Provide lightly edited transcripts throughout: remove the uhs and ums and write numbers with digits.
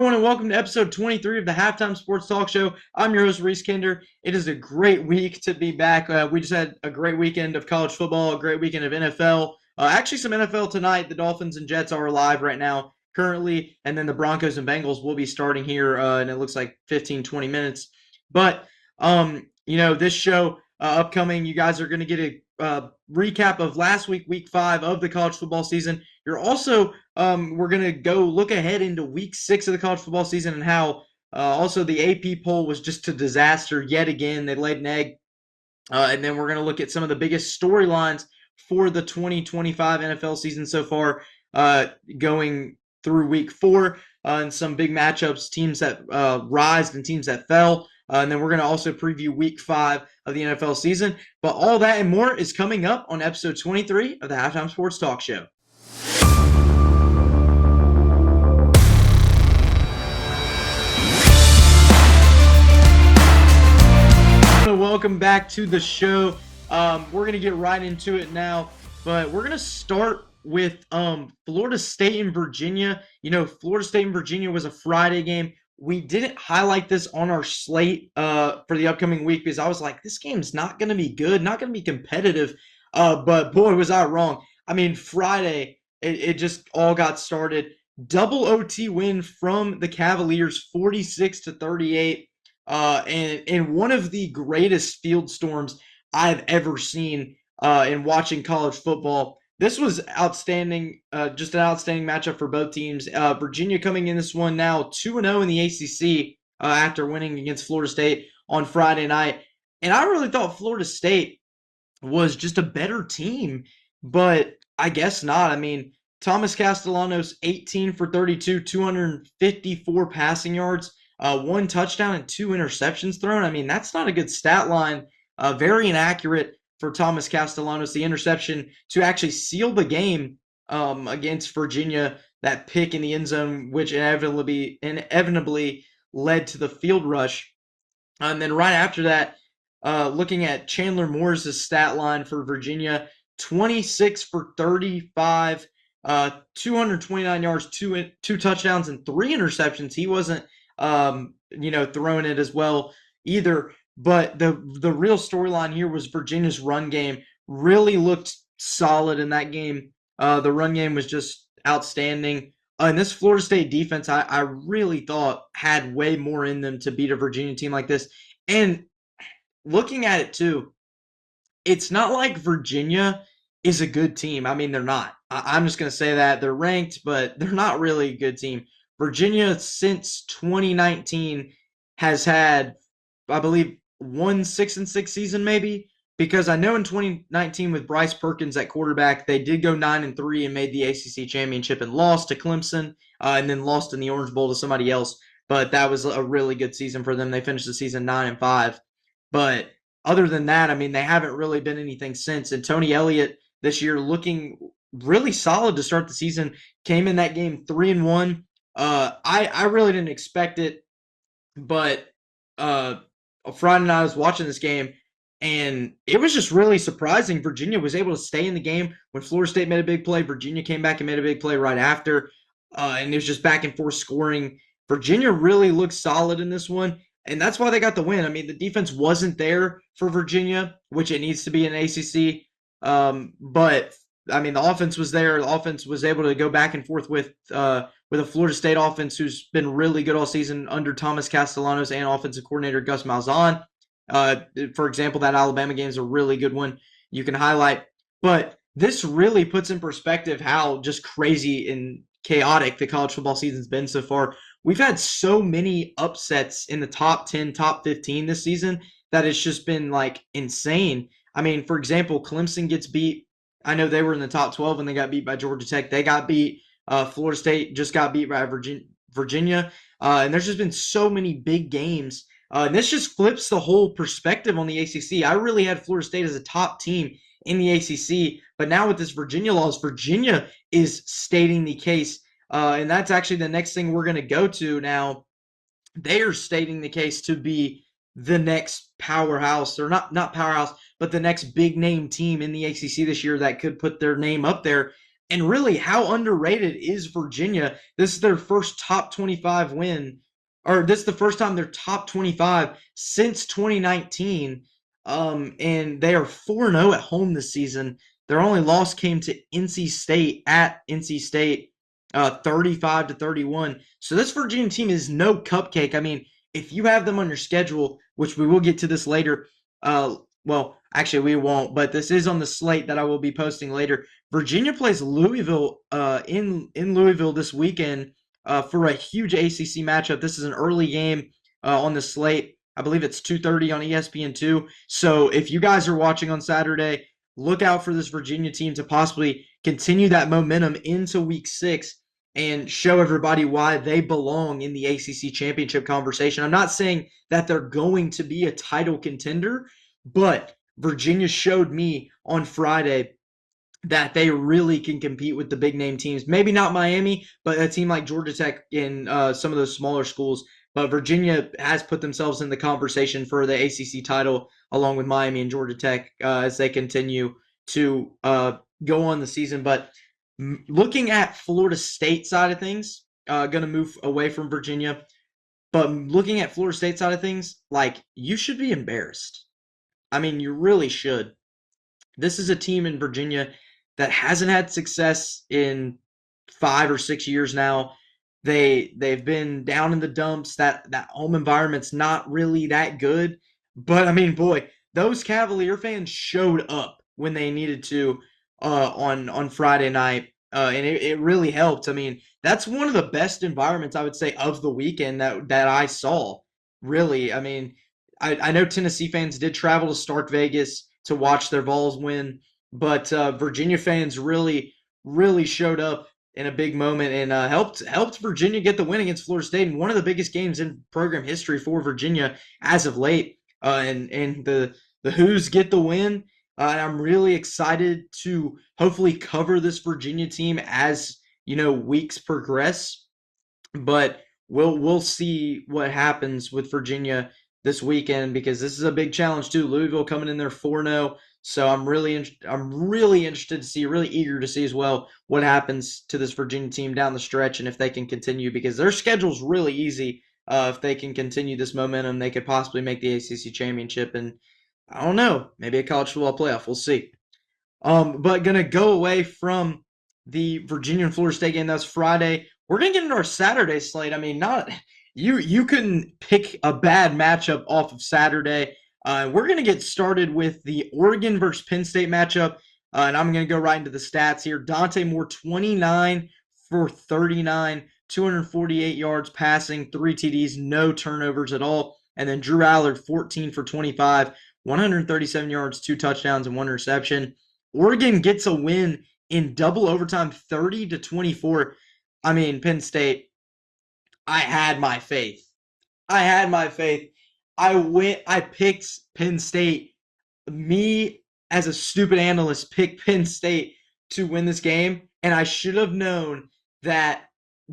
Everyone, and welcome to episode 23 of the Halftime Sports Talk Show. I'm your host, Reese Kinder. It is a great week to be back. We just had a great weekend of college football, a great weekend of NFL. Actually, some NFL tonight. The Dolphins and Jets are live right now, currently, and then the Broncos and Bengals will be starting here, and it looks like 15, 20 minutes. But, this show upcoming, you guys are going to get a recap of last week, week 5 of the college football season. You're also we're going to go look ahead into week 6 of the college football season and how also the AP poll was just a disaster yet again. They laid an egg. And then we're going to look at some of the biggest storylines for the 2025 NFL season so far, going through week 4, and some big matchups, teams that rised and teams that fell. And then we're going to also preview week 5 of the NFL season. But all that and more is coming up on episode 23 of the Halftime Sports Talk Show. Welcome back to the show. We're going to get right into it now, but we're going to start with Florida State and Virginia. Florida State and Virginia was a Friday game. We didn't highlight this on our slate for the upcoming week because I was like, this game's not going to be good, not going to be competitive. But boy, was I wrong. I mean, Friday, it just all got started. Double OT win from the Cavaliers, 46-38. And one of the greatest field storms I've ever seen in watching college football. This was outstanding, just an outstanding matchup for both teams. Virginia coming in this one now 2-0 in the ACC after winning against Florida State on Friday night. And I really thought Florida State was just a better team, but I guess not. I mean, Thomas Castellanos, 18 for 32, 254 passing yards. 1 touchdown and 2 interceptions thrown. I mean, that's not a good stat line. Very inaccurate for Thomas Castellanos. The interception to actually seal the game against Virginia, that pick in the end zone, which inevitably led to the field rush. And then right after that, looking at Chandler Moore's stat line for Virginia, 26 for 35, 229 yards, two touchdowns, and 3 interceptions. He wasn't throwing it as well either. But the real storyline here was Virginia's run game really looked solid in that game. The run game was just outstanding. And this Florida State defense, I really thought had way more in them to beat a Virginia team like this. And looking at it too, it's not like Virginia is a good team. I mean, they're not. I'm just going to say that. They're ranked, but they're not really a good team. Virginia, since 2019, has had, I believe, one 6-6 season maybe, because I know in 2019 with Bryce Perkins at quarterback, they did go 9-3 and made the ACC championship and lost to Clemson, and then lost in the Orange Bowl to somebody else. But that was a really good season for them. They finished the season 9-5. But other than that, I mean, they haven't really been anything since. And Tony Elliott this year looking really solid to start the season, came in that game 3-1. I really didn't expect it, but Friday night I was watching this game, and it was just really surprising. Virginia was able to stay in the game when Florida State made a big play. Virginia came back and made a big play right after, and it was just back and forth scoring. Virginia really looked solid in this one, and that's why they got the win. I mean, the defense wasn't there for Virginia, which it needs to be in ACC, but I mean, the offense was there. The offense was able to go back and forth with a Florida State offense who's been really good all season under Thomas Castellanos and offensive coordinator Gus Malzahn. For example, that Alabama game is a really good one you can highlight. But this really puts in perspective how just crazy and chaotic the college football season's been so far. We've had so many upsets in the top 10, top 15 this season that it's just been like insane. I mean, for example, Clemson gets beat. I know they were in the top 12 and they got beat by Georgia Tech. They got beat. Florida State just got beat by Virginia. And there's just been so many big games. And this just flips the whole perspective on the ACC. I really had Florida State as a top team in the ACC. But now with this Virginia loss, Virginia is stating the case. And that's actually the next thing we're going to go to now. They are stating the case to be the next powerhouse, or not powerhouse, but the next big name team in the ACC this year that could put their name up there. And really, how underrated is Virginia? This is their first top 25 win, or this is the first time they're top 25 since 2019. And they are 4-0 at home this season. Their only loss came to NC State at NC State, 35-31. So this Virginia team is no cupcake. I mean, if you have them on your schedule, which we will get to this later, well, actually we won't, but this is on the slate that I will be posting later. Virginia plays Louisville in Louisville this weekend for a huge ACC matchup. This is an early game on the slate. I believe it's 2:30 on ESPN2. So if you guys are watching on Saturday, look out for this Virginia team to possibly continue that momentum into Week 6 and show everybody why they belong in the ACC championship conversation. I'm not saying that they're going to be a title contender, but Virginia showed me on Friday that they really can compete with the big name teams. Maybe not Miami, but a team like Georgia Tech and some of those smaller schools. But Virginia has put themselves in the conversation for the ACC title along with Miami and Georgia Tech as they continue to go on the season. But looking at Florida State side of things, going to move away from Virginia. But looking at Florida State side of things, like, you should be embarrassed. I mean, you really should. This is a team in Virginia that hasn't had success in 5 or 6 years now. They've been down in the dumps. That home environment's not really that good. But I mean, boy, those Cavalier fans showed up when they needed to on Friday night, and it really helped. I mean, that's one of the best environments I would say of the weekend that I saw. Really, I mean, I know Tennessee fans did travel to Stark Vegas to watch their Vols win, but Virginia fans really showed up in a big moment and helped Virginia get the win against Florida State in one of the biggest games in program history for Virginia as of late. And the Hoos get the win. And I'm really excited to hopefully cover this Virginia team as weeks progress. But we'll see what happens with Virginia this weekend because this is a big challenge too. Louisville coming in there 4-0. So I'm really interested to see, really eager to see as well what happens to this Virginia team down the stretch and if they can continue because their schedule's really easy. If they can continue this momentum, they could possibly make the ACC championship and I don't know, maybe a college football playoff. We'll see. But gonna go away from the Virginia and Florida State game. That's Friday. We're gonna get into our Saturday slate. I mean, not you couldn't pick a bad matchup off of Saturday. We're gonna get started with the Oregon versus Penn State matchup, and I'm gonna go right into the stats here. Dante Moore, 29 for 39, 248 yards passing, 3 TDs, no turnovers at all. And then Drew Allard, 14 for 25, 137 yards, 2 touchdowns, and 1 interception. Oregon gets a win in double overtime, 30-24. I mean, Penn State, I had my faith. I had my faith. I picked Penn State. Me, as a stupid analyst, picked Penn State to win this game, and I should have known that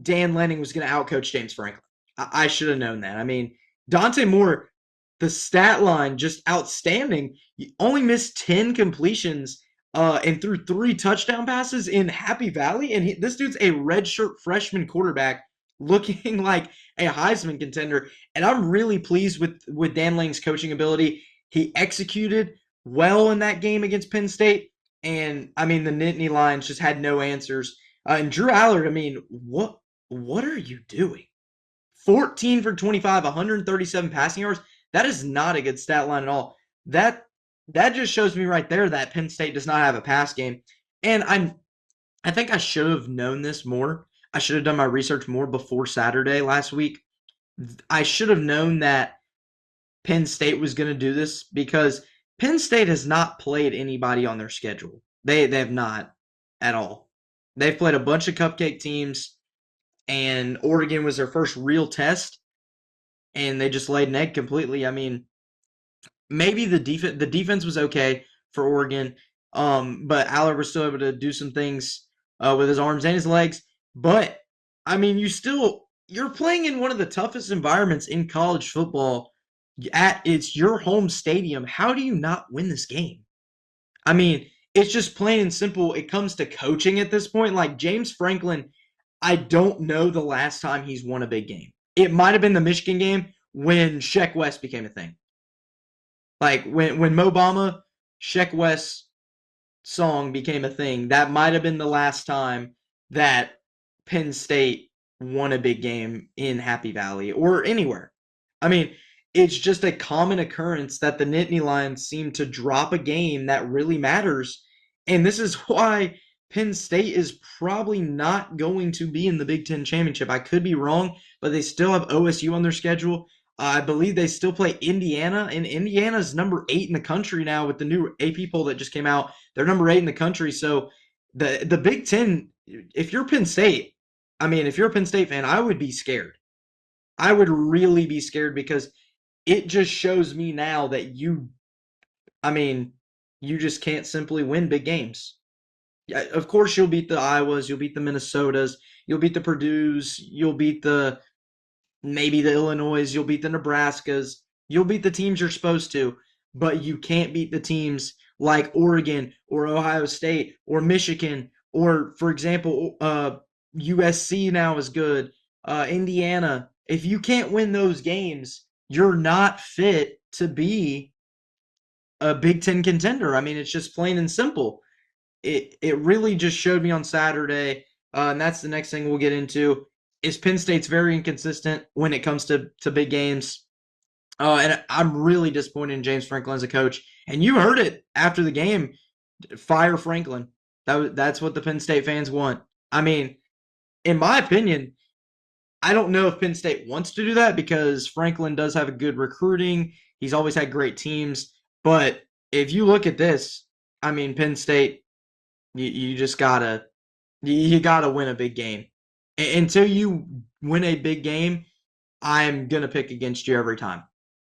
Dan Lanning was going to outcoach James Franklin. I should have known that. I mean, Dante Moore, the stat line, just outstanding. He only missed 10 completions and threw 3 touchdown passes in Happy Valley. And this dude's a redshirt freshman quarterback looking like a Heisman contender. And I'm really pleased with Dan Lanning's coaching ability. He executed well in that game against Penn State. And, I mean, the Nittany Lions just had no answers. And Drew Allard, I mean, what are you doing? 14 for 25, 137 passing yards. That is not a good stat line at all. That just shows me right there that Penn State does not have a pass game. And I think I should have known this more. I should have done my research more before Saturday last week. I should have known that Penn State was going to do this because Penn State has not played anybody on their schedule. They have not at all. They've played a bunch of cupcake teams, and Oregon was their first real test, and they just laid an egg completely. I mean, maybe the defense was okay for Oregon, but Allard was still able to do some things with his arms and his legs. But I mean, you're playing in one of the toughest environments in college football. It's your home stadium. How do you not win this game? I mean, it's just plain and simple. It comes to coaching at this point. Like James Franklin, I don't know the last time he's won a big game. It might have been the Michigan game when Sheck West became a thing. Like when Mo Bamba, Sheck West song became a thing. That might have been the last time that Penn State won a big game in Happy Valley or anywhere. I mean, it's just a common occurrence that the Nittany Lions seem to drop a game that really matters. And this is why Penn State is probably not going to be in the Big Ten championship. I could be wrong, but they still have OSU on their schedule. I believe they still play Indiana, and Indiana's number 8 in the country now with the new AP poll that just came out. They're number 8 in the country. So the Big Ten, if you're Penn State, I mean, if you're a Penn State fan, I would be scared. I would really be scared because it just shows me now that I mean, you just can't simply win big games. Yeah, of course you'll beat the Iowas, you'll beat the Minnesotas, you'll beat the Purdue's, you'll beat the maybe the Illinois, you'll beat the Nebraskas, you'll beat the teams you're supposed to, but you can't beat the teams like Oregon or Ohio State or Michigan or, for example, USC now is good, Indiana. If you can't win those games, you're not fit to be a Big Ten contender. I mean, it's just plain and simple. It really just showed me on Saturday, and that's the next thing we'll get into. Is Penn State's very inconsistent when it comes to big games. And I'm really disappointed in James Franklin as a coach. And you heard it after the game. Fire Franklin. That's what the Penn State fans want. I mean, in my opinion, I don't know if Penn State wants to do that because Franklin does have a good recruiting. He's always had great teams. But if you look at this, I mean, Penn State, you just gotta win a big game. Until you win a big game, I'm gonna pick against you every time.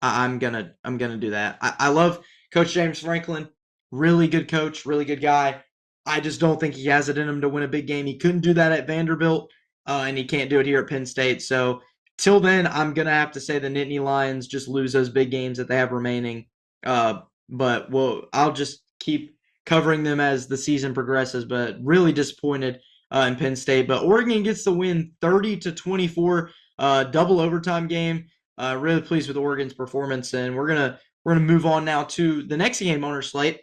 I'm gonna do that. I love Coach James Franklin, really good coach, really good guy. I just don't think he has it in him to win a big game. He couldn't do that at Vanderbilt, and he can't do it here at Penn State. So till then, I'm gonna have to say the Nittany Lions just lose those big games that they have remaining. But I'll just keep covering them as the season progresses. But really disappointed in Penn State. But Oregon gets the win 30-24, double overtime game. Really pleased with Oregon's performance, and we're gonna move on now to the next game on our slate.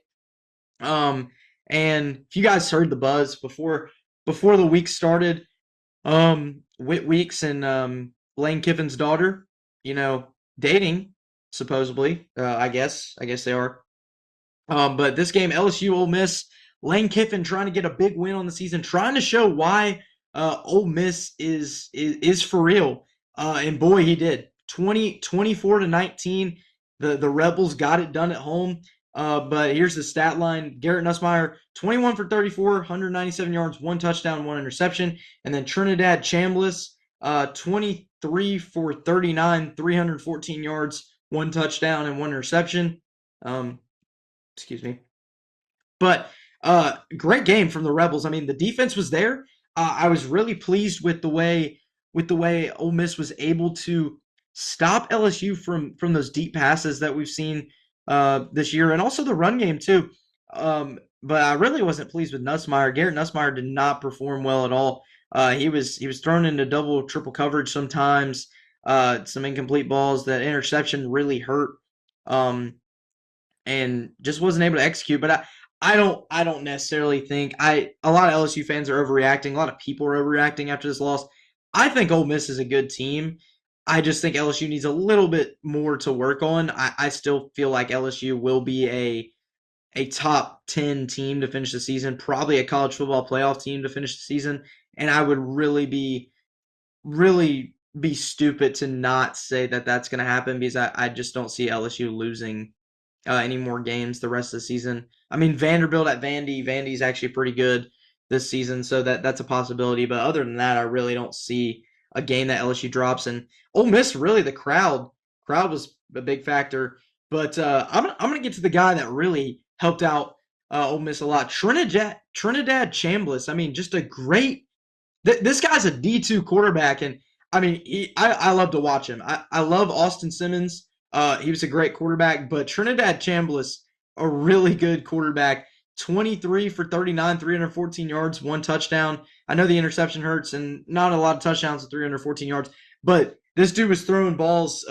And if you guys heard the buzz before the week started, Whit Weeks and Lane Kiffin's daughter, dating supposedly. I guess they are. But this game, LSU Ole Miss, Lane Kiffin trying to get a big win on the season, trying to show why Ole Miss is for real. And boy, he did. 24-19. The Rebels got it done at home. But here's the stat line. Garrett Nussmeier, 21 for 34, 197 yards, 1 touchdown, 1 interception. And then Trinidad Chambliss, 23 for 39, 314 yards, 1 touchdown, and 1 interception. Excuse me. But great game from the Rebels. I mean, the defense was there. I was really pleased with the way Ole Miss was able to stop LSU from those deep passes that we've seen this year, and also the run game too. But I really wasn't pleased with Nussmeier. Garrett Nussmeier did not perform well at all. He was thrown into double, triple coverage sometimes. Some incomplete balls. That interception really hurt. And just wasn't able to execute. But I don't necessarily think a lot of LSU fans are overreacting. A lot of people are overreacting after this loss. I think Ole Miss is a good team. I just think LSU needs a little bit more to work on. I still feel like LSU will be a top 10 team to finish the season, probably a college football playoff team to finish the season. And I would really be stupid to not say that that's going to happen because I just don't see LSU losing any more games the rest of the season. I mean, Vanderbilt at Vandy. Vandy's actually pretty good this season, so that's a possibility. But other than that, I really don't see a game that LSU drops. And Ole Miss, really, the crowd was a big factor. But I'm gonna get to the guy that really helped out Ole Miss a lot, Trinidad Chambliss. I mean, just a great. This guy's a D2 quarterback, and I mean, I love to watch him. I love Austin Simmons. He was a great quarterback, but Trinidad Chambliss, a really good quarterback. 23 for 39, 314 yards, one touchdown. I know the interception hurts and not a lot of touchdowns with 314 yards, but this dude was throwing balls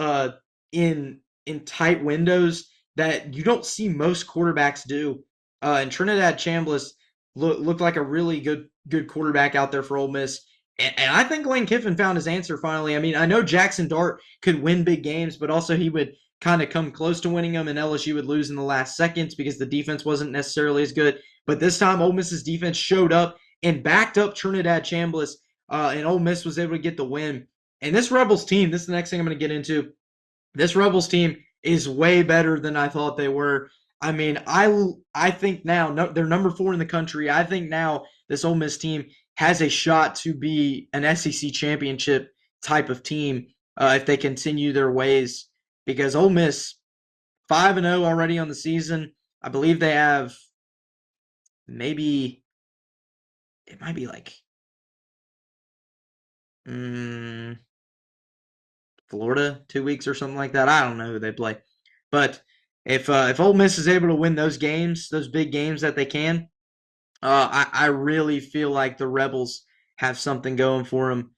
in tight windows that you don't see most quarterbacks do. And Trinidad Chambliss looked like a really good quarterback out there for Ole Miss. And I think Lane Kiffin found his answer finally. I mean, I know Jackson Dart could win big games, but also he would kind of come close to winning them, and LSU would lose in the last seconds because the defense wasn't necessarily as good. But this time, Ole Miss's defense showed up and backed up Trinidad Chambliss, and Ole Miss was able to get the win. And this Rebels team, this is the next thing I'm going to get into. This Rebels team is way better than I thought they were. I mean, I think now they're number 4 in the country. I think now this Ole Miss team has a shot to be an SEC championship type of team if they continue their ways. Because Ole Miss 5-0 already on the season. I believe they have maybe it might be like Florida 2 weeks or something like that. I don't know who they play, but if Ole Miss is able to win those games, those big games that they can, I really feel like the Rebels have something going for them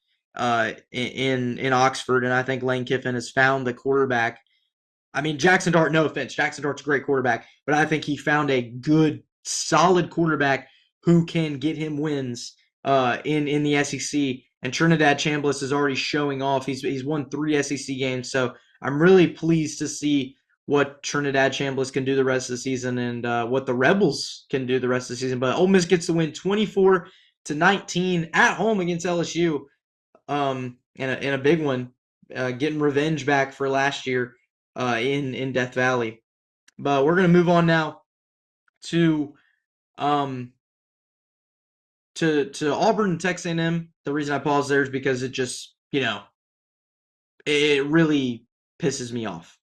in Oxford, and I think Lane Kiffin has found the quarterback. I mean, Jackson Dart, no offense, Jackson Dart's a great quarterback, but I think he found a good, solid quarterback who can get him wins in the SEC. And Trinidad Chambliss is already showing off. He's won 3 SEC games, so I'm really pleased to see what Trinidad Chambliss can do the rest of the season and what the Rebels can do the rest of the season. But Ole Miss gets to win 24-19 at home against LSU in a big one, getting revenge back for last year in Death Valley. But we're going to move on now to Auburn and Texas A&M. The reason I paused there is because it just, it really pisses me off.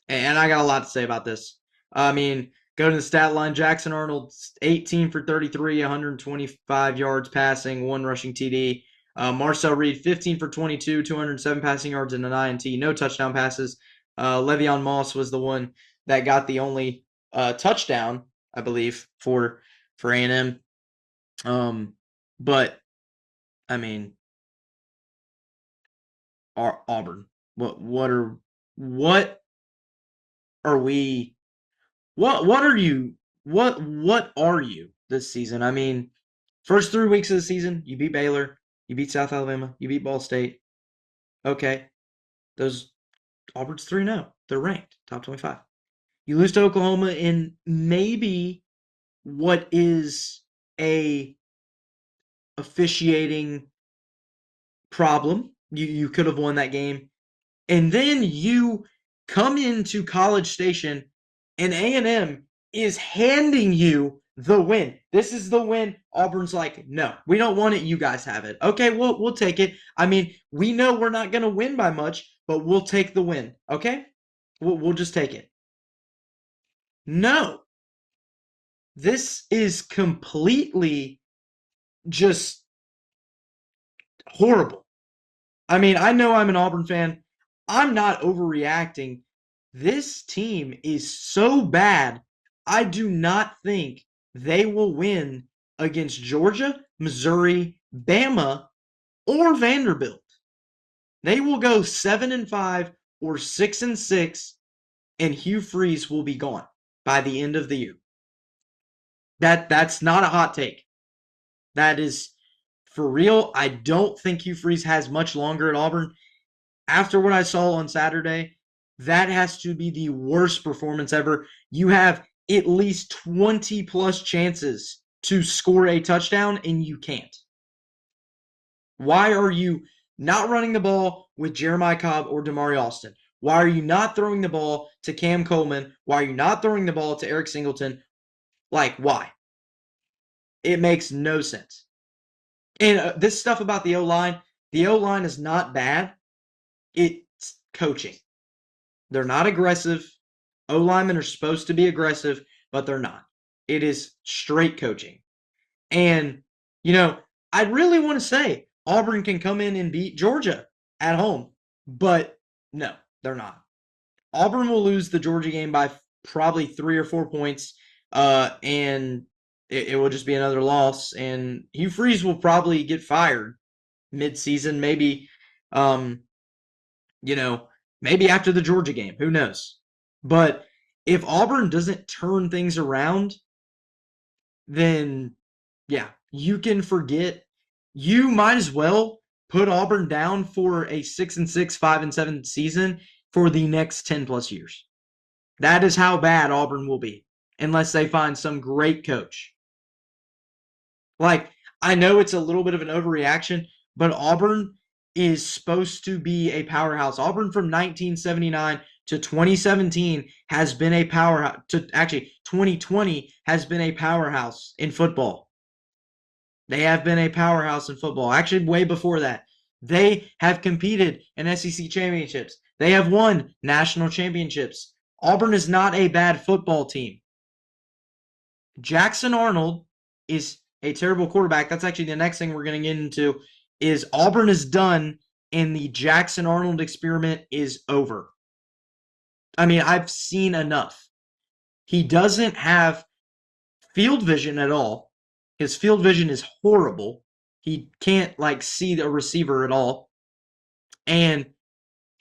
And I got a lot to say about this. I mean, go to the stat line. Jackson Arnold, 18 for 33, 125 yards passing, 1 rushing TD. Marcel Reed, 15 for 22, 207 passing yards and an INT, no touchdown passes. Le'Veon Moss was the one that got the only touchdown, I believe, for A&M. But I mean, Auburn. What are we? What are you? What are you this season? I mean, first 3 weeks of the season, you beat Baylor, you beat South Alabama, you beat Ball State. Okay, those Auburn's 3-0. They're ranked top 25. You lose to Oklahoma in maybe what is a officiating problem. You could have won that game. And then you come into College Station and A&M is handing you the win. This is the win. Auburn's like, no, we don't want it. You guys have it. Okay, we'll take it. I mean, we know we're not going to win by much, but we'll take the win. Okay? We'll just take it. No. This is completely just horrible. I mean, I know I'm an Auburn fan. I'm not overreacting. This team is so bad, I do not think they will win against Georgia, Missouri, Bama, or Vanderbilt. They will go 7-5 or 6-6, and Hugh Freeze will be gone by the end of the year. That's not a hot take. That is for real. I don't think Hugh Freeze has much longer at Auburn. After what I saw on Saturday, that has to be the worst performance ever. You have at least 20 plus chances to score a touchdown, and you can't. Why are you not running the ball with Jeremiah Cobb or Damari Alston? Why are you not throwing the ball to Cam Coleman? Why are you not throwing the ball to Eric Singleton? Like, why? It makes no sense. And this stuff about the O-line is not bad. It's coaching. They're not aggressive. O-linemen are supposed to be aggressive, but they're not. It is straight coaching. And, I'd really want to say Auburn can come in and beat Georgia at home, but no, they're not. Auburn will lose the Georgia game by probably 3 or 4 points. and it will just be another loss. And Hugh Freeze will probably get fired mid-season, maybe, um, you know, maybe after the Georgia game. Who knows? But if Auburn doesn't turn things around, then yeah, you can forget. You might as well put Auburn down for a 6-6, 5-7 season for the next 10 plus years. That is how bad Auburn will be unless they find some great coach. Like, I know it's a little bit of an overreaction, but Auburn is supposed to be a powerhouse. Auburn from 1979 to 2017 has been a powerhouse. To actually 2020 has been a powerhouse in football. They have been a powerhouse in football. Actually, way before that, they have competed in SEC championships. They have won national championships. Auburn is not a bad football team. Jackson Arnold is a terrible quarterback. That's actually the next thing we're going to get into is Auburn is done and the Jackson Arnold experiment is over. I mean, I've seen enough. He doesn't have field vision at all. His field vision is horrible. He can't like see the receiver at all. And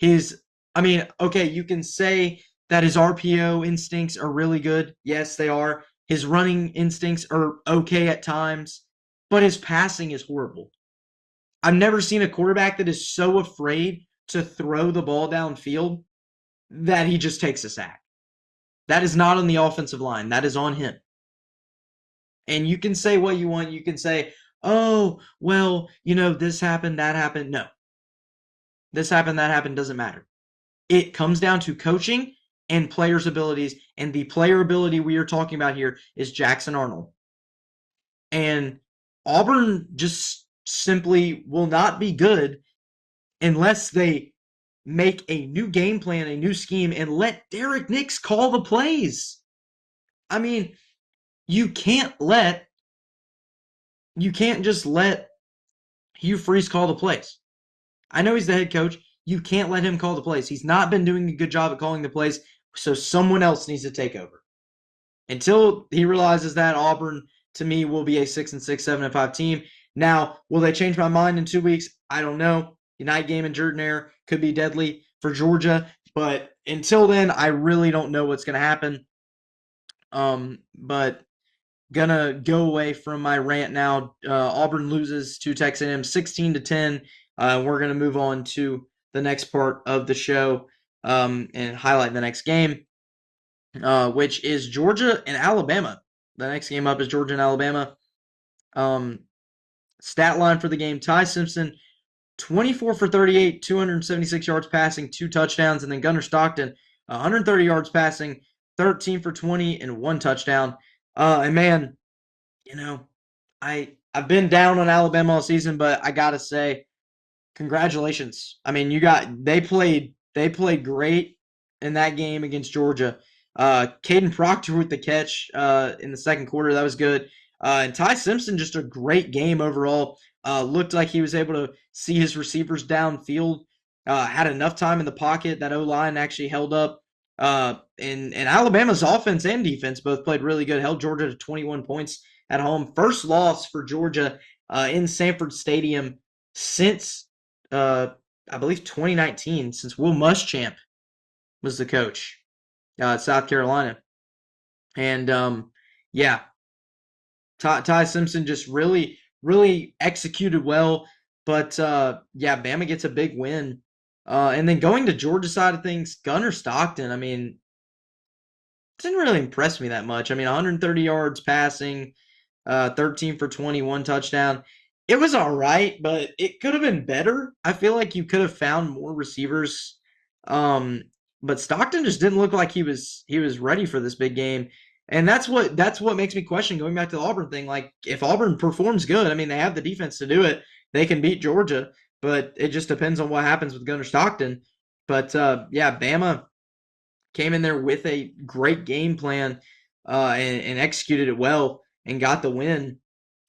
I mean, okay, you can say that his RPO instincts are really good. Yes, they are. His running instincts are okay at times, but his passing is horrible. I've never seen a quarterback that is so afraid to throw the ball downfield that he just takes a sack. That is not on the offensive line. That is on him. And you can say what you want. You can say, oh, well, this happened, that happened. No. This happened, that happened, doesn't matter. It comes down to coaching and players' abilities. And the player ability we are talking about here is Jackson Arnold. And Auburn just simply will not be good unless they make a new game plan, a new scheme, and let Derek Nix call the plays. I mean, you can't just let Hugh Freeze call the plays. I know he's the head coach. You can't let him call the plays. He's not been doing a good job at calling the plays, so someone else needs to take over. Until he realizes that, Auburn, to me, will be a 6-6, 7-5 team. Now, will they change my mind in 2 weeks? I don't know. The night game in Jordan-Hare could be deadly for Georgia, but until then, I really don't know what's going to happen. But gonna go away from my rant now. Auburn loses to Texas A&M 16-10. We're gonna move on to the next part of the show and highlight the next game, which is Georgia and Alabama. The next game up is Georgia and Alabama. Stat line for the game: Ty Simpson, 24 for 38, 276 yards passing, 2 touchdowns, and then Gunnar Stockton, 130 yards passing, 13 for 20, and 1 touchdown. And man, I've been down on Alabama all season, but I gotta say, congratulations. I mean, they played great in that game against Georgia. Caden Proctor with the catch in the second quarter, that was good. And Ty Simpson, just a great game overall. Looked like he was able to see his receivers downfield. Had enough time in the pocket. That O-line actually held up. And Alabama's offense and defense both played really good. Held Georgia to 21 points at home. First loss for Georgia in Sanford Stadium since, I believe, 2019, since Will Muschamp was the coach at South Carolina. And, yeah, Ty Simpson just really, really executed well. But, yeah, Bama gets a big win. And then going to Georgia side of things, Gunnar Stockton, I mean, didn't really impress me that much. I mean, 130 yards passing, 13 for 21 touchdown. It was all right, but it could have been better. I feel like you could have found more receivers. But Stockton just didn't look like he was ready for this big game. And that's what makes me question, going back to the Auburn thing. Like, if Auburn performs good, I mean, they have the defense to do it. They can beat Georgia, but it just depends on what happens with Gunnar Stockton. But yeah, Bama came in there with a great game plan and executed it well and got the win.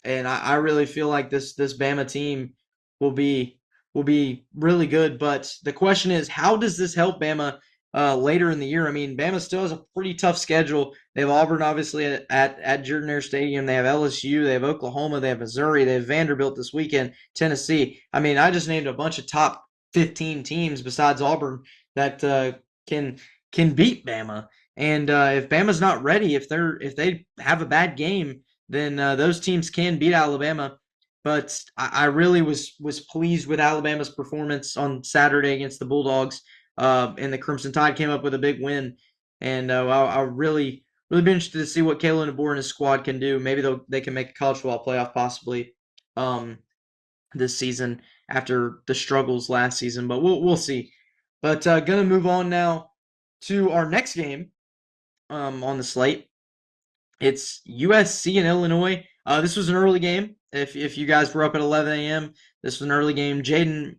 And I really feel like this Bama team will be really good. But the question is, how does this help Bama later in the year. I mean, Bama still has a pretty tough schedule. They have Auburn, obviously, at Jordan Hare Stadium. They have LSU. They have Oklahoma. They have Missouri. They have Vanderbilt this weekend, Tennessee. I mean, I just named a bunch of top 15 teams besides Auburn that can can beat Bama. And if Bama's not ready, if they have a bad game, then those teams can beat Alabama. But I really was pleased with Alabama's performance on Saturday against the Bulldogs, and the Crimson Tide came up with a big win. And I'll really be interested to see what Kalen DeBoer and his squad can do. Maybe they can make a college football playoff possibly um, this season after the struggles last season. But we'll see. But gonna move on now to our next game on the slate. It's USC and Illinois. This was an early game. If you guys were up at 11 a.m., this was an early game. Jaden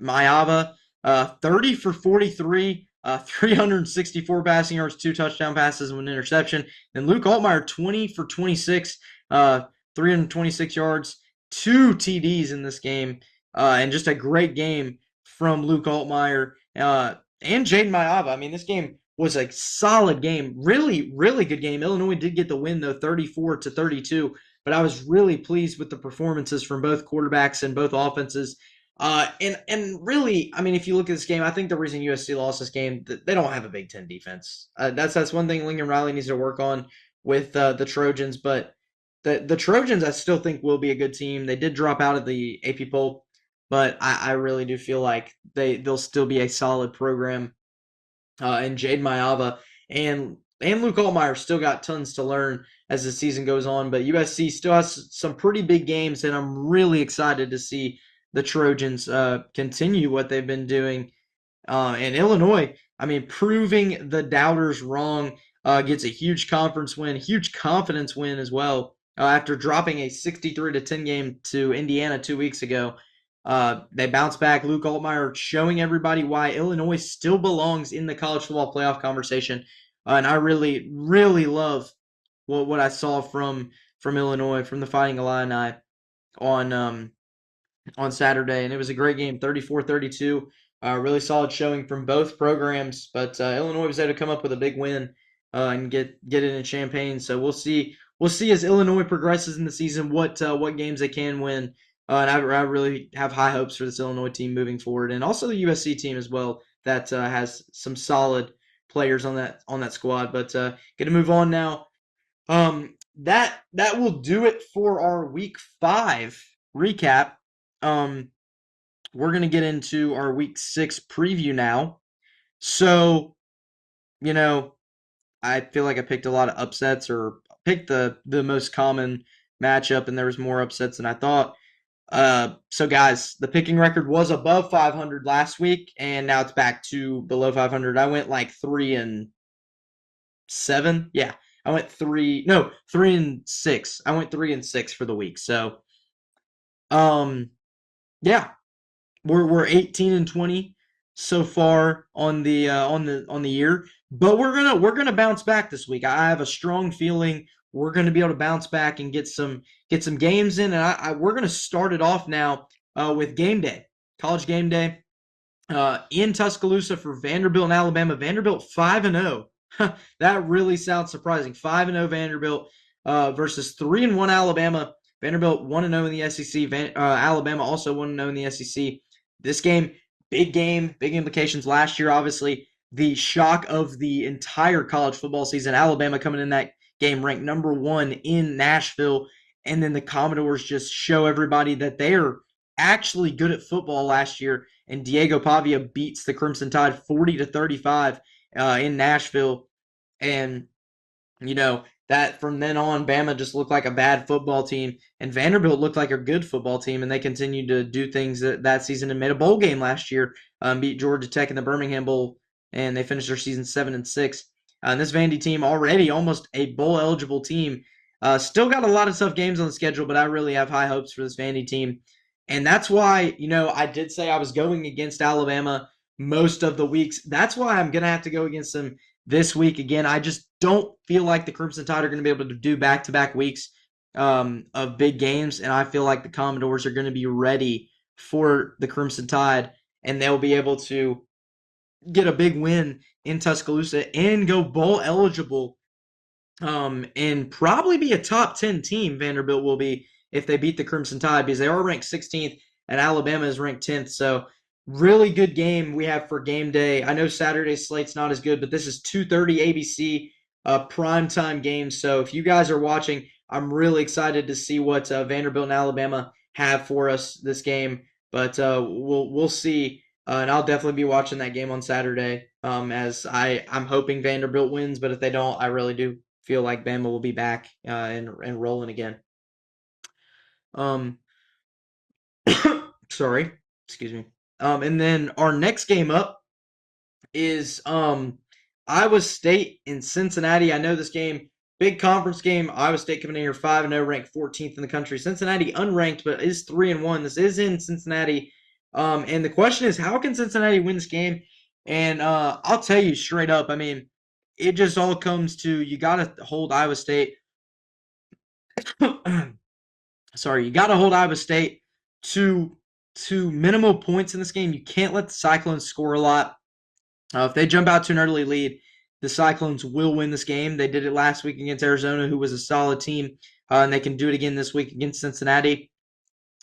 Mayava, 30 for 43, 364 passing yards, 2 touchdown passes, and 1 interception. Then Luke Altmaier, 20 for 26, 326 yards, 2 TDs in this game, and just a great game from Luke Altmaier and Jaden Mayava. I mean, this game was a solid game. Really, really good game. Illinois did get the win, though, 34-32. But I was really pleased with the performances from both quarterbacks and both offenses. And really, I mean, if you look at this game, I think the reason USC lost this game, they don't have a Big Ten defense. That's one thing Lincoln Riley needs to work on with the Trojans. But the Trojans, I still think, will be a good team. They did drop out of the AP poll, but I really do feel like they'll still be a solid program. And Jade Mayava and Luke Altmaier still got tons to learn as the season goes on. But USC still has some pretty big games, and I'm really excited to see the Trojans continue what they've been doing. And Illinois, I mean, proving the doubters wrong, gets a huge conference win, huge confidence win as well. After dropping a 63-10 game to Indiana 2 weeks ago, they bounced back. Luke Altmaier showing everybody why Illinois still belongs in the college football playoff conversation. And I really, really love what I saw from Illinois, from the Fighting Illini on on Saturday, and it was a great game, 34-32. Really solid showing from both programs, but Illinois was able to come up with a big win and get it in Champaign. So we'll see. We'll see as Illinois progresses in the season what games they can win. And I really have high hopes for this Illinois team moving forward, and also the USC team as well that has some solid players on that squad. But going to move on now. That will do it for our Week 5 recap. We're gonna get into our Week 6 preview now. So, you know, I feel like I picked a lot of upsets, or picked the most common matchup, and there was more upsets than I thought. So guys, the picking record was above 500 last week, and now it's back to below 500. I went like 3-7. Yeah, I went 3-6. I went 3-6 for the week. So, yeah, we're 18-20 so far on the year, but we're gonna bounce back this week. I have a strong feeling we're gonna be able to bounce back and get some games in, and we're gonna start it off now with game day, college game day, in Tuscaloosa for Vanderbilt and Alabama. Vanderbilt 5-0. That really sounds surprising. 5-0 Vanderbilt versus 3-1 Alabama. Vanderbilt 1-0 in the SEC. Alabama also 1-0 in the SEC. This game, big implications. Last year, obviously, the shock of the entire college football season. Alabama coming in that game ranked number 1 in Nashville, and then the Commodores just show everybody that they're actually good at football last year. And Diego Pavia beats the Crimson Tide 40-35 in Nashville, and that from then on, Bama just looked like a bad football team, and Vanderbilt looked like a good football team, and they continued to do things that season and made a bowl game last year, beat Georgia Tech in the Birmingham Bowl, and they finished their season 7-6. And this Vandy team, already almost a bowl-eligible team, still got a lot of tough games on the schedule, but I really have high hopes for this Vandy team. And that's why, I did say I was going against Alabama most of the weeks. That's why I'm going to have to go against them this week again. I just don't feel like the Crimson Tide are going to be able to do back-to-back weeks of big games, and I feel like the Commodores are going to be ready for the Crimson Tide, and they'll be able to get a big win in Tuscaloosa and go bowl eligible, and probably be a top 10 team. Vanderbilt will be if they beat the Crimson Tide because they are ranked 16th and Alabama is ranked 10th. So really good game we have for game day. I know Saturday's slate's not as good, but this is 2:30 ABC primetime game. So if you guys are watching, I'm really excited to see what Vanderbilt and Alabama have for us this game. But we'll see. And I'll definitely be watching that game on Saturday. As I'm hoping Vanderbilt wins, but if they don't, I really do feel like Bama will be back and rolling again. Um, sorry, excuse me. And then our next game up is Iowa State in Cincinnati. I know this game, big conference game. Iowa State coming in here 5-0, ranked 14th in the country. Cincinnati unranked, but is 3-1. This is in Cincinnati. And the question is, how can Cincinnati win this game? And I'll tell you straight up. I mean, it just all comes to you got to hold Iowa State. Sorry, you got to hold Iowa State to minimal points in this game. You can't let the Cyclones score a lot. If they jump out to an early lead, the Cyclones will win this game. They did it last week against Arizona, who was a solid team, and they can do it again this week against Cincinnati.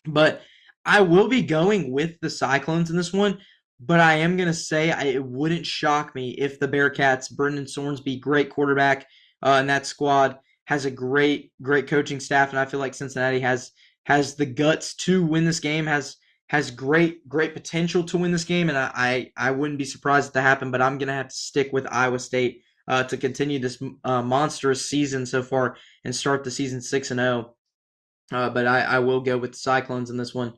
But I will be going with the Cyclones in this one. But I am going to say it wouldn't shock me if the Bearcats, Brendan Sornsby, great quarterback, and that squad has a great coaching staff, and I feel like Cincinnati has the guts to win this game, has great potential to win this game, and I wouldn't be surprised if that happened. But I'm going to have to stick with Iowa State to continue this monstrous season so far and start the season 6-0. But I will go with the Cyclones in this one.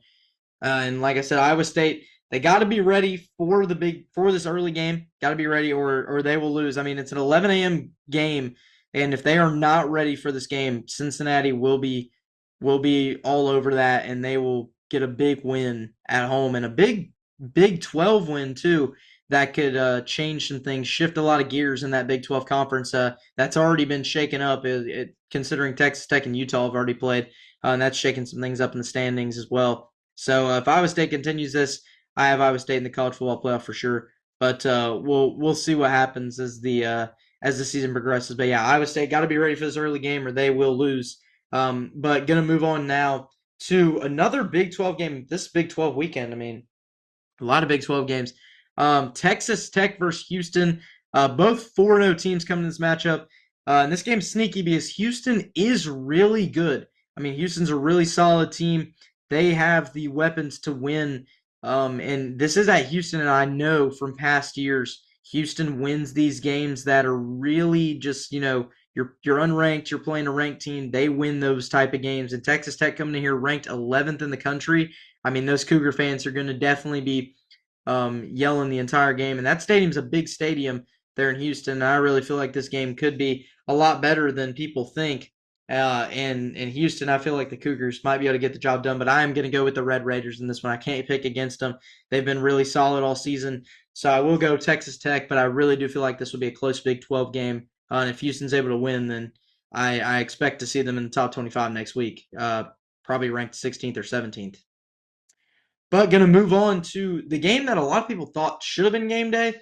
And like I said, Iowa State, they got to be ready for this early game. Got to be ready, or they will lose. I mean, it's an 11 a.m. game, and if they are not ready for this game, Cincinnati will be all over that, and they will get a big win at home and a Big 12 win too. That could change some things, shift a lot of gears in that Big 12 conference. That's already been shaken up, considering Texas Tech and Utah have already played, and that's shaking some things up in the standings as well. So if Iowa State continues this, I have Iowa State in the college football playoff for sure. But we'll see what happens as the season progresses. But yeah, Iowa State got to be ready for this early game, or they will lose. But gonna move on now to another Big 12 game. This Big 12 weekend, I mean, a lot of Big 12 games. Texas Tech versus Houston. Both 4-0 teams coming in this matchup. And this game's sneaky because Houston is really good. I mean, Houston's a really solid team. They have the weapons to win. And this is at Houston, and I know from past years, Houston wins these games that are really just, you're unranked, you're playing a ranked team. They win those type of games. And Texas Tech coming in here ranked 11th in the country. I mean, those Cougar fans are going to definitely be yelling the entire game. And that stadium's a big stadium there in Houston. I really feel like this game could be a lot better than people think. And in Houston, I feel like the Cougars might be able to get the job done, but I am going to go with the Red Raiders in this one. I can't pick against them. They've been really solid all season. So I will go Texas Tech, but I really do feel like this will be a close Big 12 game. And if Houston's able to win, then I expect to see them in the top 25 next week, probably ranked 16th or 17th. But going to move on to the game that a lot of people thought should have been game day.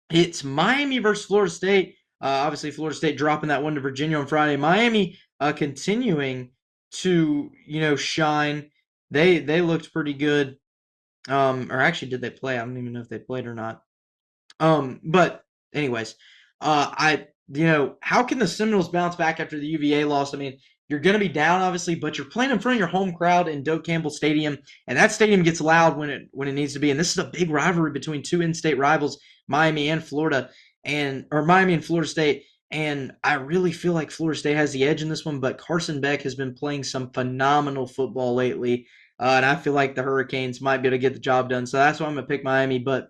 It's Miami versus Florida State. Obviously, Florida State dropping that one to Virginia on Friday. Miami continuing to shine. They looked pretty good. Or actually, did they play? I don't even know if they played or not. But anyways, how can the Seminoles bounce back after the UVA loss? I mean, you're going to be down, obviously, but you're playing in front of your home crowd in Doak Campbell Stadium, and that stadium gets loud when it needs to be. And this is a big rivalry between two in-state rivals, Miami and Florida, Miami and Florida State. And I really feel like Florida State has the edge in this one, but Carson Beck has been playing some phenomenal football lately, and I feel like the Hurricanes might be able to get the job done. So that's why I'm going to pick Miami. But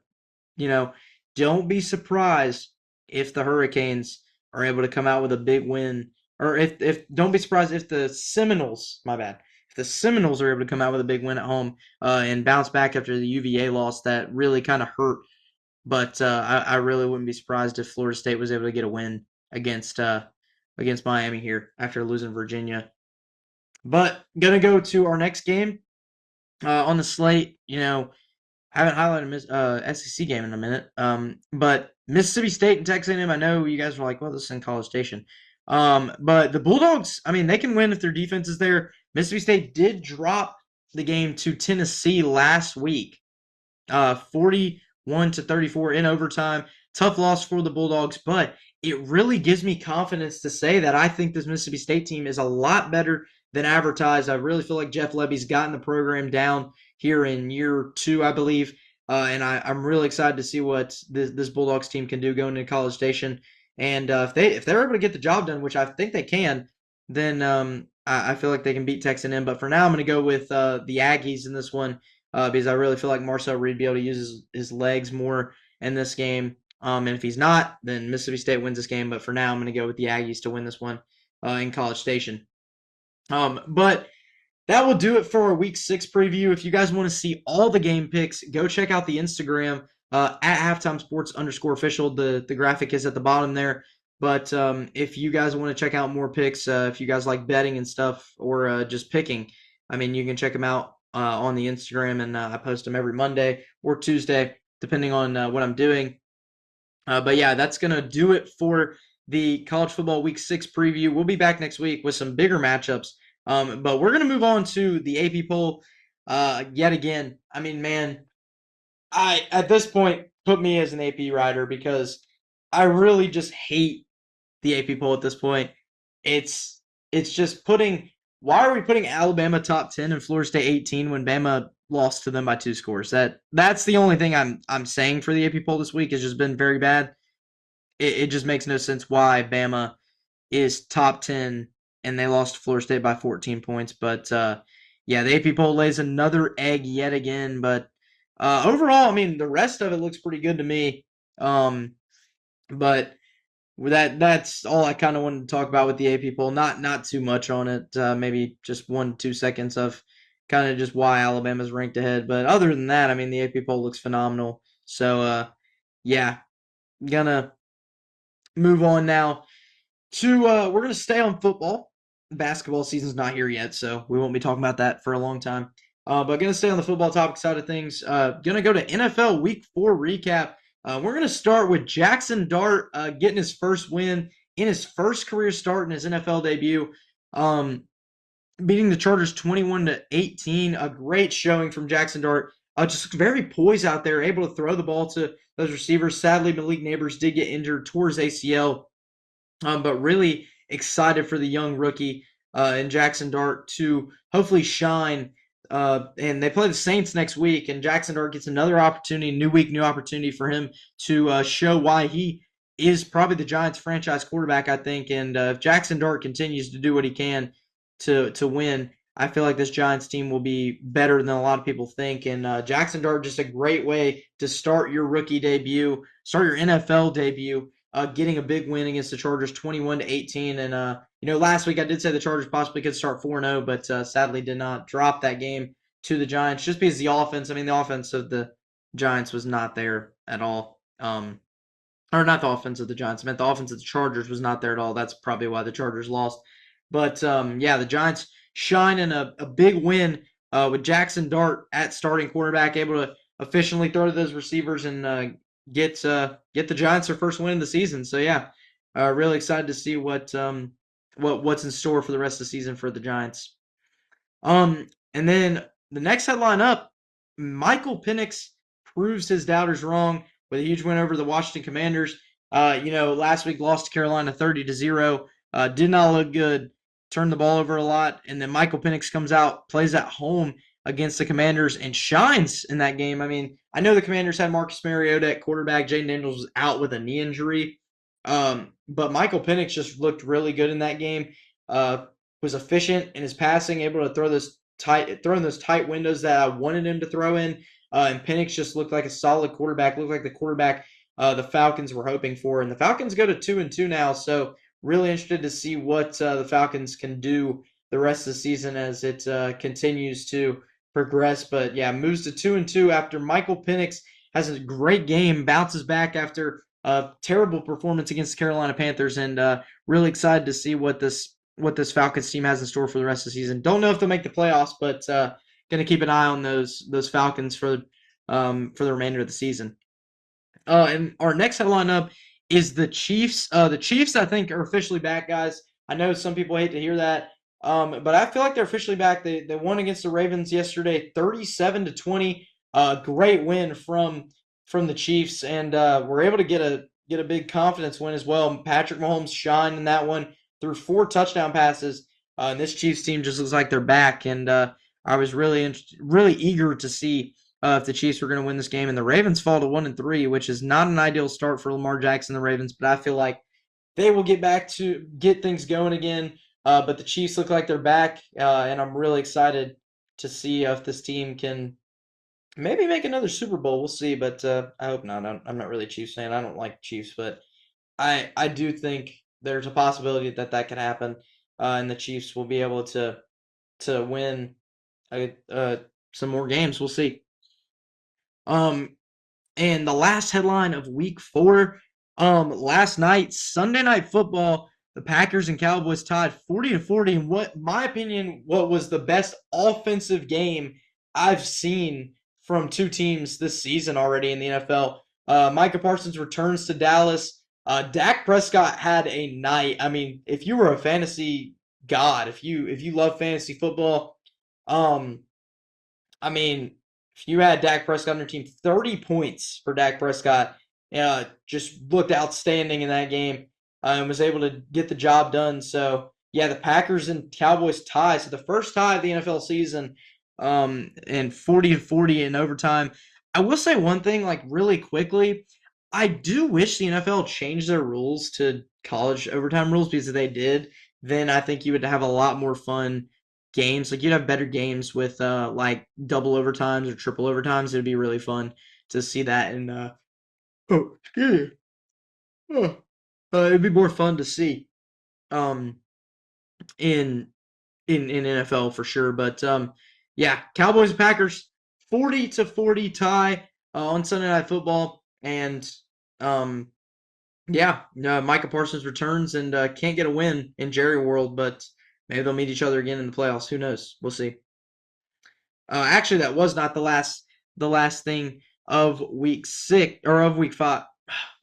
don't be surprised if the Hurricanes are able to come out with a big win, or if don't be surprised if the Seminoles, my bad, if the Seminoles are able to come out with a big win at home and bounce back after the UVA loss that really kind of hurt. But I really wouldn't be surprised if Florida State was able to get a win against Miami here after losing Virginia. But gonna go to our next game on the slate. I haven't highlighted a SEC game in a minute. But Mississippi State and Texas A&M, I know you guys were like, well, this is in College Station. But the Bulldogs, I mean, they can win if their defense is there. Mississippi State did drop the game to Tennessee last week, 41-34 in overtime. Tough loss for the Bulldogs, but it really gives me confidence to say that I think this Mississippi State team is a lot better than advertised. I really feel like Jeff Lebby's gotten the program down here in year two, I believe. And I'm really excited to see what this Bulldogs team can do going into College Station. And if they're able to get the job done, which I think they can, then I feel like they can beat Texas A&M. But for now, I'm going to go with the Aggies in this one because I really feel like Marcel Reed be able to use his legs more in this game. And if he's not, then Mississippi State wins this game. But for now, I'm going to go with the Aggies to win this one in College Station. But that will do it for our Week 6 preview. If you guys want to see all the game picks, go check out the Instagram at halftimesports_official. The graphic is at the bottom there. But if you guys want to check out more picks, if you guys like betting and stuff or just picking, I mean, you can check them out on the Instagram, and I post them every Monday or Tuesday, depending on what I'm doing. But yeah, that's going to do it for the college football week 6 preview. We'll be back next week with some bigger matchups. But we're going to move on to the AP poll yet again. I mean, man, I at this point put me as an AP writer because I really just hate the AP poll at this point. It's just putting why are we putting Alabama top 10 and Florida State 18 when Bama lost to them by 2 scores? That's the only thing I'm saying for the AP poll this week. It's just been very bad. It just makes no sense why Bama is top 10 and they lost to Florida State by 14 points. But yeah, the AP poll lays another egg yet again. But overall, I mean, the rest of it looks pretty good to me. But that's all I kind of wanted to talk about with the AP poll. Not too much on it. Maybe just 1-2 seconds of kind of just why Alabama's ranked ahead. But other than that, I mean, the AP poll looks phenomenal. So yeah, gonna move on now to we're gonna stay on football. Basketball season's not here yet, so we won't be talking about that for a long time. But gonna stay on the football topic side of things. Gonna go to NFL Week 4 recap. We're gonna start with Jackson Dart getting his first win in his first career start in his NFL debut. Beating the Chargers 21-18. A great showing from Jackson Dart. Just very poised out there, able to throw the ball to those receivers. Sadly, Malik Neighbors did get injured towards ACL. But really excited for the young rookie and Jackson Dart to hopefully shine. And they play the Saints next week, and Jackson Dart gets another opportunity, new week, new opportunity for him to show why he is probably the Giants' franchise quarterback, I think. And if Jackson Dart continues to do what he can to win, I feel like this Giants team will be better than a lot of people think. And Jackson Dart, just a great way to start your rookie debut, start your NFL debut. Getting a big win against the Chargers, 21-18, and last week I did say the Chargers possibly could start 4-0, but sadly did not drop that game to the Giants just because the offense. I mean, the offense of the Giants was not there at all. Or not the offense of the Giants. I meant the offense of the Chargers was not there at all. That's probably why the Chargers lost. But yeah, the Giants shine in a big win with Jackson Dart at starting quarterback, able to efficiently throw to those receivers and get the Giants their first win of the season. So yeah, really excited to see what's in store for the rest of the season for the Giants. And then the next headline up, Michael Penix proves his doubters wrong with a huge win over the Washington Commanders. Last week lost to Carolina 30-0. Did not look good. Turned the ball over a lot. And then Michael Penix comes out, plays at home against the Commanders, and shines in that game. I mean, I know the Commanders had Marcus Mariota at quarterback. Jaden Daniels was out with a knee injury. But Michael Penix just looked really good in that game. Was efficient in his passing, able to throw in those tight windows that I wanted him to throw in. And Penix just looked like a solid quarterback, looked like the quarterback the Falcons were hoping for. And the Falcons go to 2-2 now, so really interested to see what the Falcons can do the rest of the season as it continues to progress. But yeah, moves to 2-2 after Michael Penix has a great game, bounces back after a terrible performance against the Carolina Panthers, and really excited to see what this Falcons team has in store for the rest of the season. Don't know if they'll make the playoffs, but going to keep an eye on those Falcons for for the remainder of the season. And our next headline up is the Chiefs. The Chiefs, I think, are officially back, guys. I know some people hate to hear that, but I feel like they're officially back. They won against the Ravens yesterday, 37-20. Great win from the Chiefs, and we're able to get a big confidence win as well. Patrick Mahomes shined in that one, threw 4 touchdown passes. And this Chiefs team just looks like they're back, and I was really eager to see if the Chiefs were going to win this game, and the Ravens fall to 1-3, which is not an ideal start for Lamar Jackson and the Ravens. But I feel like they will get things going again. But the Chiefs look like they're back, and I'm really excited to see if this team can maybe make another Super Bowl. We'll see, but I hope not. I'm not really a Chiefs fan. I don't like Chiefs, but I do think there's a possibility that that could happen, and the Chiefs will be able to win some more games. We'll see. Um, and the last headline of week 4, last night, Sunday Night Football, the Packers and Cowboys tied 40-40 in what, my opinion, what was the best offensive game I've seen from two teams this season already in the NFL. Micah Parsons returns to Dallas. Dak Prescott had a night. I mean, if you were a fantasy god, if you love fantasy football, um, I mean, if you had Dak Prescott on your team, 30 points for Dak Prescott. Just looked outstanding in that game and was able to get the job done. So, yeah, the Packers and Cowboys tie. So, the first tie of the NFL season, and 40-40 in overtime. I will say one thing, like, really quickly. I do wish the NFL changed their rules to college overtime rules, because if they did, then I think you would have a lot more fun games. Like, you'd have better games with like double overtimes or triple overtimes. It'd be really fun to see that. And oh, excuse me. It'd be more fun to see um in in NFL for sure. But yeah, Cowboys and Packers 40-40 tie on Sunday Night Football, and um yeah, Micah Parsons returns and can't get a win in Jerry World, but maybe they'll meet each other again in the playoffs. Who knows? We'll see. Actually, that was not the last thing of week 6 or of week 5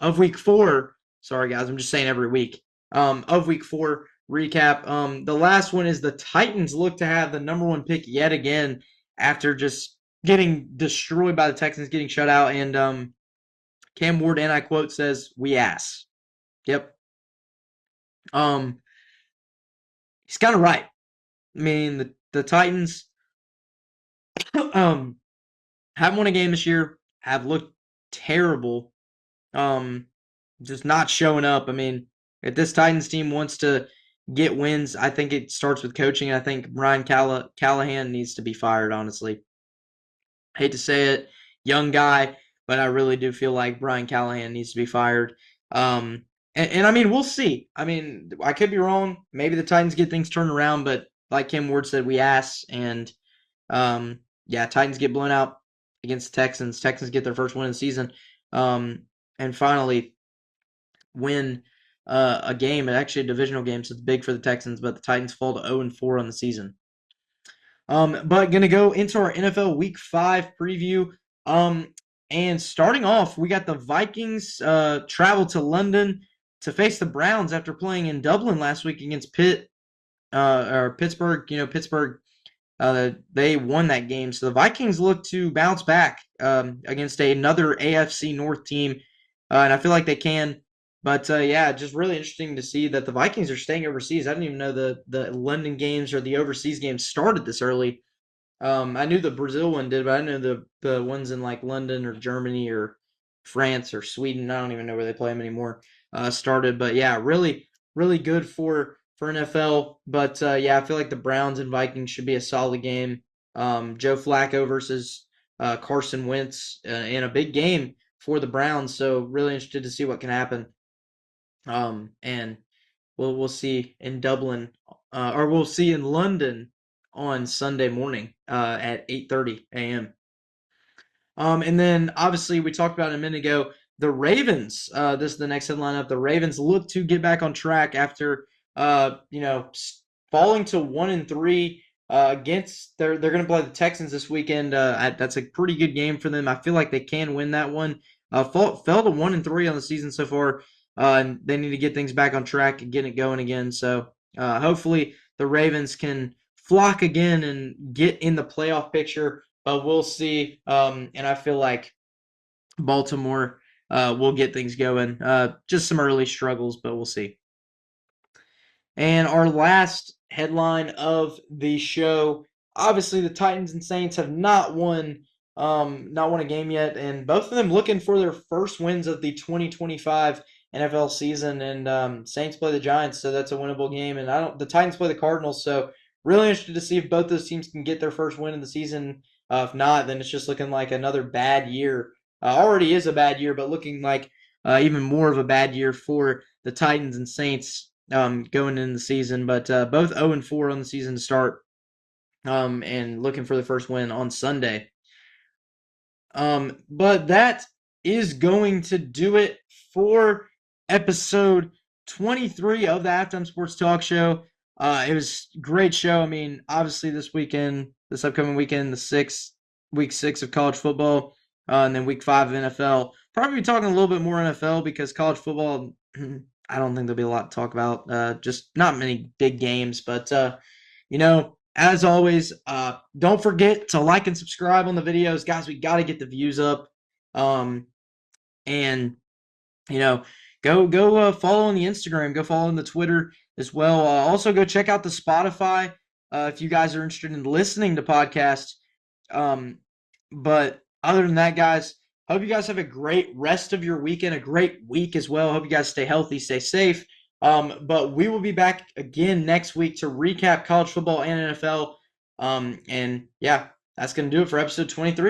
of week 4. Sorry, guys, I'm just saying every week. Of week 4 recap. The last one is the Titans look to have the number 1 pick yet again after just getting destroyed by the Texans, getting shut out. And Cam Ward, and I quote, says, "We ass." Yep. Um, he's kind of right. I mean, the Titans um haven't won a game this year, have looked terrible. Um, just not showing up. I mean, if this Titans team wants to get wins, I think it starts with coaching. I think Brian Callahan needs to be fired, honestly. Hate to say it, young guy, but I really do feel like Brian Callahan needs to be fired. And I mean, we'll see. I mean, I could be wrong. Maybe the Titans get things turned around, but like Kim Ward said, we ass. And yeah, Titans get blown out against the Texans. Texans get their first win of the season. And finally win a game, actually a divisional game, so it's big for the Texans, but the Titans fall to 0-4 on the season. But gonna go into our NFL Week 5 preview. And starting off, we got the Vikings travel to London to face the Browns after playing in Dublin last week against Pittsburgh. Pittsburgh, they won that game, so the Vikings look to bounce back against another AFC North team, and I feel like they can. But yeah, just really interesting to see that the Vikings are staying overseas. I didn't even know the London games or the overseas games started this early. I knew the Brazil one did, but I didn't know the ones in like London or Germany or France or Sweden. I don't even know where they play them anymore. Started, but yeah, really, really good for NFL. But yeah, I feel like the Browns and Vikings should be a solid game. Joe Flacco versus Carson Wentz in a big game for the Browns. So really interested to see what can happen. And we'll see in Dublin, or we'll see in London on Sunday morning at 8:30 a.m. And then obviously we talked about it a minute ago, the Ravens. This is the next headline up. The Ravens look to get back on track after falling to 1-3. against they're going to play the Texans this weekend. That's a pretty good game for them. I feel like they can win that one. Fell to 1-3 on the season so far, and they need to get things back on track and get it going again. So hopefully the Ravens can flock again and get in the playoff picture. But we'll see. And I feel like Baltimore will get things going. Just some early struggles, but we'll see. And our last headline of the show, obviously the Titans and Saints have not won a game yet, and both of them looking for their first wins of the 2025 NFL season. And Saints play the Giants, so that's a winnable game. And the Titans play the Cardinals, so really interested to see if both those teams can get their first win of the season. If not, then it's just looking like another bad year. Already is a bad year, but looking like even more of a bad year for the Titans and Saints going into the season. But both 0-4 on the season to start, and looking for the first win on Sunday. But that is going to do it for episode 23 of the Halftime Sports Talk Show. It was a great show. I mean, obviously this upcoming weekend, week 6 of college football, and then week 5 of NFL. Probably be talking a little bit more NFL because college football, I don't think there'll be a lot to talk about. Just not many big games, but as always, don't forget to like and subscribe on the videos, guys. We got to get the views up, and go follow on the Instagram, go follow on the Twitter as well. Also, go check out the Spotify if you guys are interested in listening to podcasts. But other than that, guys, hope you guys have a great rest of your weekend, a great week as well. Hope you guys stay healthy, stay safe. But we will be back again next week to recap college football and NFL. And yeah, that's going to do it for episode 23.